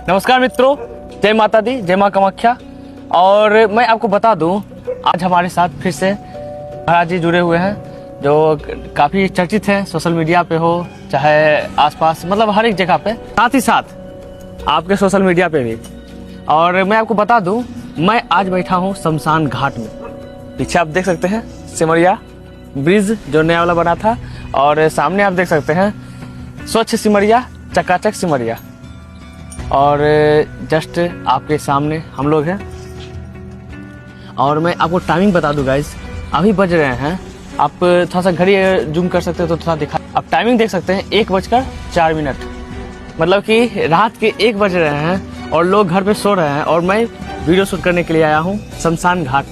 नमस्कार मित्रों, जय माता दी, जय माँ कामाख्या। और मैं आपको बता दूं, आज हमारे साथ फिर से महाराज जी जुड़े हुए हैं जो काफ़ी चर्चित हैं, सोशल मीडिया पे हो चाहे आसपास, मतलब हर एक जगह पे, साथ ही साथ आपके सोशल मीडिया पे भी। और मैं आपको बता दूं, मैं आज बैठा हूं शमशान घाट में। पीछे आप देख सकते हैं सिमरिया ब्रिज जो नया वाला बना था, और सामने आप देख सकते हैं स्वच्छ सिमरिया, चकाचक सिमरिया। और जस्ट आपके सामने हम लोग हैं। और मैं आपको टाइमिंग बता दूं गाइस, अभी बज रहे हैं, आप थोड़ा सा घड़ी जूम कर सकते हो तो थोड़ा दिखा, आप टाइमिंग देख सकते हैं 1:04। मतलब कि रात के 1 बज रहे हैं और लोग घर पे सो रहे हैं, और मैं वीडियो शूट करने के लिए आया हूँ शमशान घाट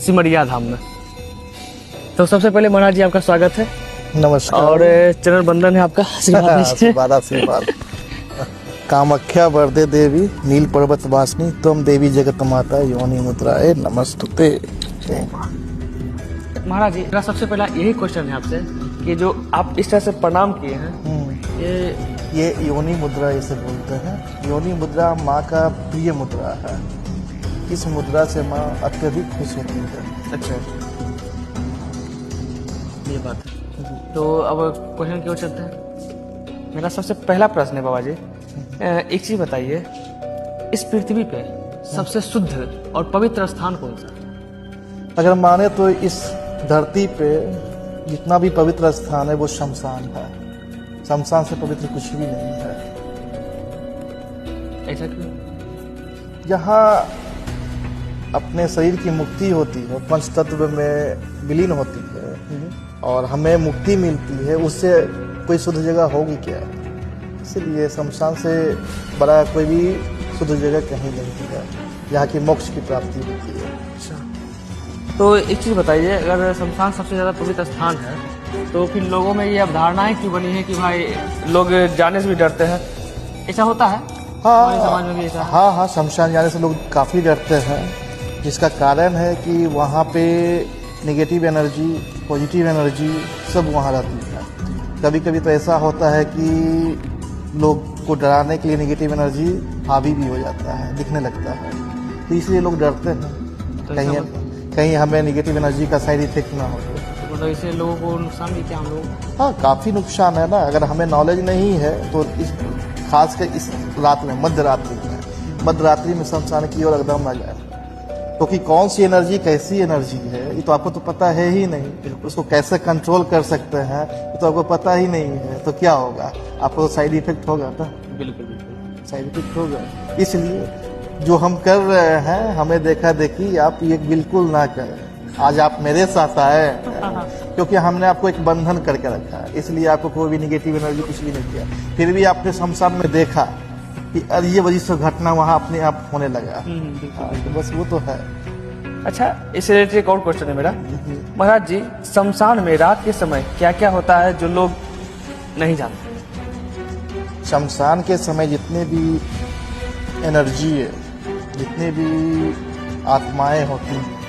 सिमरिया धाम में। तो सबसे पहले महाराज जी आपका स्वागत है। नमस्कार। और चरण बंदन है आपका, आशीर्वाद। कामाख्या वरदे देवी नील पर्वत वासिनी तुम देवी जगत माता योनि मुद्राए नमस्तुते। महाराज जी, मेरा सबसे पहला यही क्वेश्चन है आपसे कि जो आप इस तरह से प्रणाम किए हैं, ये योनि मुद्रा इसे बोलते हैं। योनि मुद्रा माँ का प्रिय मुद्रा है। इस मुद्रा से माँ अत्यधिक खुश होती है। अच्छा, ये बात है। तो अब क्वेश्चन की ओर चलते हैं। मेरा सबसे पहला प्रश्न है बाबा जी, एक चीज बताइए, इस पृथ्वी पे सबसे शुद्ध और पवित्र स्थान कौन सा है? अगर माने तो इस धरती पे जितना भी पवित्र स्थान है वो शमशान है। शमशान से पवित्र कुछ भी नहीं है। ऐसा क्यों? यहाँ अपने शरीर की मुक्ति होती है, पंच तत्व में विलीन होती है और हमें मुक्ति मिलती है। उससे कोई शुद्ध जगह होगी क्या? इसलिए शमशान से बड़ा कोई भी शुद्ध जगह कहीं नहीं है जहाँ की मोक्ष की प्राप्ति होती है। अच्छा, तो एक चीज बताइए, अगर शमशान सबसे ज्यादा पवित्र स्थान है तो फिर लोगों में ये अवधारणाएं क्यों बनी है कि भाई लोग जाने से भी डरते हैं? ऐसा होता है? हमारे समाज में भी ऐसा है? हाँ, शमशान जाने से लोग काफ़ी डरते हैं, जिसका कारण है कि वहाँ पे नेगेटिव एनर्जी, पॉजिटिव एनर्जी सब वहाँ रहती है। कभी कभी तो ऐसा होता है कि लोग को डराने के लिए नेगेटिव एनर्जी हावी भी हो जाता है, दिखने लगता है, तो इसलिए लोग डरते हैं तो कहीं हमें नेगेटिव एनर्जी का साइड इफेक्ट ना हो। तो मतलब इससे लोगों को नुकसान भी क्या हम लोग? हाँ, काफ़ी नुकसान है ना। अगर हमें नॉलेज नहीं है तो इस खासकर इस रात में, मध्य रात्रि में शमशान की ओर एकदम ना जाए, क्योंकि कौन सी एनर्जी कैसी एनर्जी है ये तो आपको तो पता है ही नहीं। उसको कैसे कंट्रोल कर सकते हैं ये तो आपको पता ही नहीं है, तो क्या होगा? आपको साइड इफेक्ट होगा ना। बिल्कुल, साइड इफेक्ट होगा। इसलिए जो हम कर रहे हैं, हमें देखा देखी आप ये बिल्कुल ना करें। आज आप मेरे साथ आए क्योंकि हमने आपको एक बंधन करके रखा है, इसलिए आपको कोई भी निगेटिव एनर्जी कुछ भी नहीं किया। फिर भी आपने शमशान में देखा कि ये वजह से घटना वहाँ अपने आप होने लगा। तो बस वो तो है। अच्छा, इससे रिलेटेड एक और क्वेश्चन है मेरा। महाराज जी, शमशान में रात के समय क्या क्या होता है जो लोग नहीं जानते? शमशान के समय जितने भी एनर्जी है, जितने भी आत्माएं होती हैं,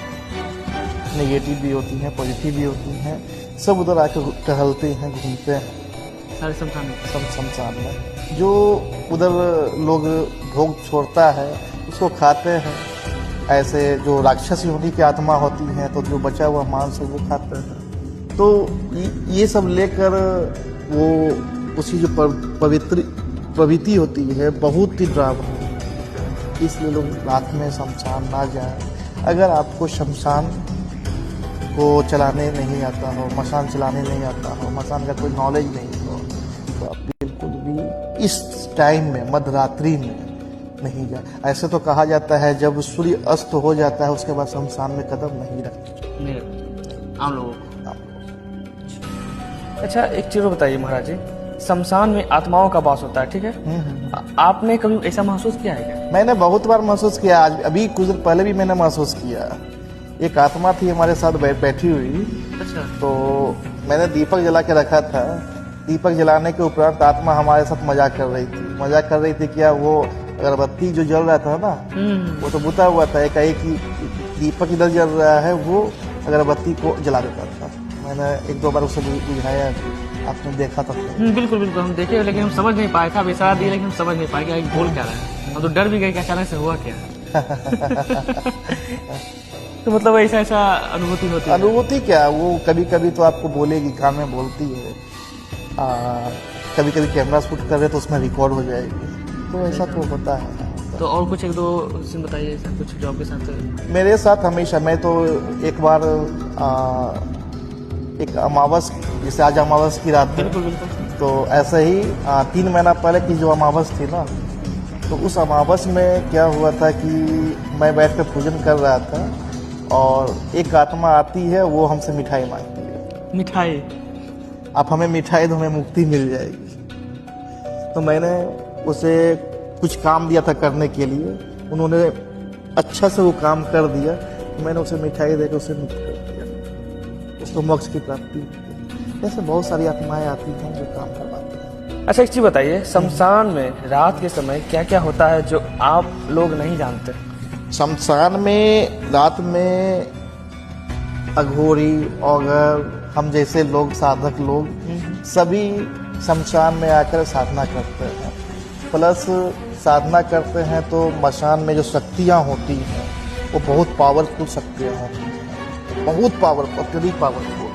नेगेटिव भी होती हैं, पॉजिटिव भी होती हैं, सब उधर आकर टहलते हैं, घूमते हैं सारे शमशान में। सब शमशान में जो उधर लोग भोग छोड़ता है उसको खाते हैं। ऐसे जो राक्षस योनि की आत्मा होती हैं तो जो बचा हुआ मांस है वो खाते हैं। तो ये सब लेकर वो उसकी जो प्रवृत्ति होती है बहुत ही डरावनी है। इसलिए लोग रात में शमशान ना जाएं। अगर आपको शमशान को चलाने नहीं आता हो, मशान चलाने नहीं आता हो, मशान का कोई नॉलेज नहीं हो, तो आप बिल्कुल भी इस टाइम में, मध्यरात्रि में नहीं जाए। ऐसे तो कहा जाता है जब सूर्य अस्त हो जाता है उसके बाद शमशान में कदम नहीं रखते आम लोगों को। अच्छा, एक चीज बताइए महाराज जी, शमशान में आत्माओं का वास होता है, ठीक है? आपने कभी ऐसा महसूस किया है क्या? मैंने बहुत बार महसूस किया। आज अभी कुछ दिन पहले भी मैंने महसूस किया। एक आत्मा थी हमारे साथ बैठी हुई। अच्छा। तो मैंने दीपक जला के रखा था। दीपक जलाने के उपरांत आत्मा हमारे साथ मजाक कर रही थी। क्या वो अगरबत्ती जो जल रहा था ना, वो तो बुता हुआ था, एक दीपक इधर जल रहा है, वो अगरबत्ती को जला देता था। मैंने 1-2 बार उसे बुझाया आपने देखा तो बिल्कुल बिल्कुल हम देखे लेकिन हम समझ नहीं पाए थे। अब इशारा दिए लेकिन हम समझ नहीं पाए कि आगे बोल क्या रहे हैं। हम तो डर भी गए कि अचानक से हुआ क्या। तो मतलब ऐसा अनुभूति होती है। अनुभूति क्या, वो कभी कभी तो आपको बोलेगी, कान में बोलती है। कभी कभी कैमरा शूट कर रहे तो उसमें रिकॉर्ड हो जाएगी, तो ऐसा तो होता है। तो और कुछ एक दो सीन बताइए ऐसा कुछ जो आपके साथ। मेरे साथ हमेशा, मैं तो एक बार एक अमावस, जैसे आज अमावस की रात है, बिल्कुल बिल्कुल। तो ऐसे ही 3 महीना पहले की जो अमावस थी ना, तो उस अमावस में क्या हुआ था कि मैं बैठ कर पूजन कर रहा था और एक आत्मा आती है, वो हमसे मिठाई मांगती है। मिठाई? आप हमें मिठाई दो, हमें मुक्ति मिल जाएगी। तो मैंने उसे कुछ काम दिया था करने के लिए, उन्होंने अच्छा से वो काम कर दिया, तो मैंने उसे मिठाई देकर उसे मुक्त कर दिया, उसको मोक्ष की प्राप्ति हुई। ऐसे बहुत सारी आत्माएं आती हैं जो काम करवाती हैं। अच्छा एक चीज बताइए, शमशान में रात के समय क्या क्या होता है जो आप लोग नहीं जानते? शमशान में रात में अघोरी और हम जैसे लोग, साधक लोग, सभी शमशान में आकर साधना करते हैं। प्लस साधना करते हैं तो मशान में जो शक्तियाँ होती हैं वो बहुत पावरफुल शक्तियाँ होती हैं, बहुत पावरफुल, वेरी पावरफुल।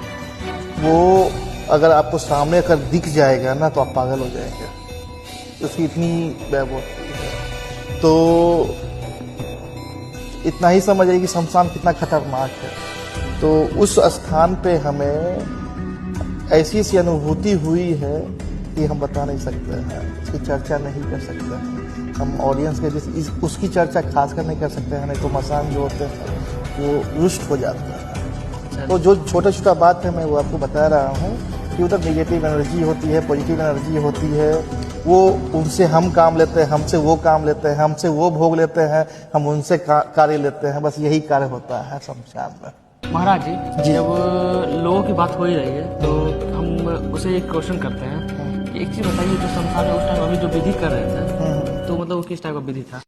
वो अगर आपको सामने अगर दिख जाएगा ना तो आप पागल हो जाएंगे, उसकी इतनी वैभव होती है। तो इतना ही समझिए कि शमशान कितना खतरनाक है। तो उस स्थान पे हमें ऐसी सी अनुभूति हुई है कि हम बता नहीं सकते हैं, उसकी चर्चा नहीं कर सकते हैं हम ऑडियंस के बीच, उसकी चर्चा खासकर नहीं कर सकते हैं, नहीं तो मसान जो होते हैं वो रुष्ट हो जाते हैं। तो जो छोटा छोटा बात है मैं वो आपको बता रहा हूँ कि उधर नेगेटिव एनर्जी होती है, पॉजिटिव एनर्जी होती है, वो उनसे हम काम लेते हैं, हमसे वो काम लेते हैं, हमसे वो भोग लेते हैं, हम उनसे कार्य लेते हैं, बस यही कार्य होता है शमशान में। महाराज जी, जब लोगों की बात हो ही रही है तो हम उसे एक क्वेश्चन करते हैं कि एक चीज बताइए, जो शमशान में उस टाइम अभी जो विधि कर रहे थे तो मतलब वो किस टाइप का विधि था?